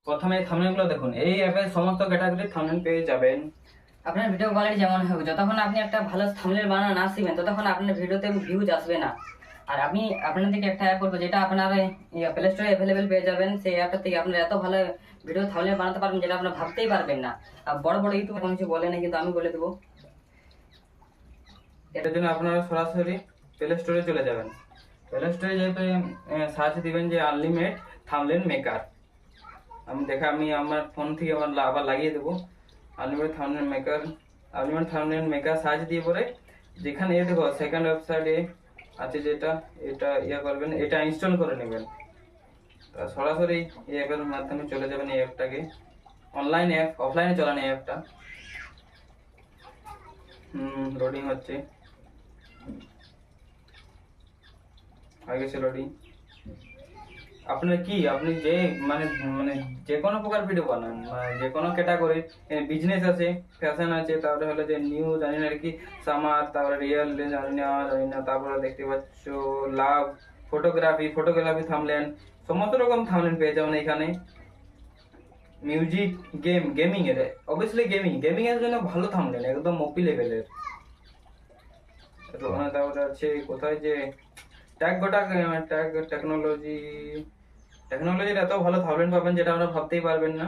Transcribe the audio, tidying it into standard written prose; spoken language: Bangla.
প্রথমে থাম্বনেলগুলো দেখুন, এই অ্যাপের সমস্ত ক্যাটাগরির থাম্বনেল পেয়ে যাবেন। আপনার ভিডিও কোয়ালিটি যেমন হোক, যতক্ষণ আপনি একটা ভালো থাম্বনেল বানানো না শিখবেন ততক্ষণ আপনার ভিডিওতে ভিউজ আসবে না। আর আমি আপনাদেরকে একটা অ্যাপ বলবো, যেটা আপনার প্লে স্টোরে অ্যাভেলেবেল পেয়ে যাবেন। সেই অ্যাপটা থেকে আপনারা এত ভালো ভিডিও থাম্বনেল বানাতে পারবেন যেটা আপনারা ভাবতেই পারবেন না। আর বড় বড় ইউটিউব কোনো কিছু বলে না, কিন্তু আমি বলে দেবো। এটার জন্য আপনারা সরাসরি প্লে স্টোরে চলে যাবেন। প্লে স্টোরে যেতে সার্চ দিবেন যে আনলিমিটেড থাম্বনেল মেকার। আমি আমার ফোন থেকে আবার লাগিয়ে দেবো unlimited thumbnail maker. Unlimited thumbnail maker search দিয়ে পরে যেখানে দেখো সেকেন্ড ওয়েবসাইটে আছে যেটা, এটা করবেন, এটা ইনস্টল করে নেবেন। তা সরাসরি এই অ্যাপের মাধ্যমে চলে যাবেন এই অ্যাপটাকে। অনলাইন অ্যাপ, অফলাইনে চালান এই অ্যাপটা। লোডিং হচ্ছে, হয়ে গেছে লোডিং। আপনি যে মানে মানে যে কোনো প্রকার ভিডিও বানান, মানে যে কোনো ক্যাটাগরি, বিজনেস আছে, ফ্যাশন আছে, তারপরে হলো যে নিউ জানি না আর কি, সামার, তারপরে রিয়েল জানি না, তারপরে দেখতে পাচ্ছ লাভ, ফটোগ্রাফি থামলেন, সমস্ত রকম থামলেন পেয়ে যাবেন এখানে। মিউজিক, গেমিং এর, অবভিয়াসলি গেমিং এর জন্য ভালো থামলেন, একদম ওপি লেভেলের। তারপরে আছে কোথায় যে ট্যাগ টেকনোলজির এত ভালো থামলেন পাবেন যেটা আমরা ভাবতেই পারবেন না।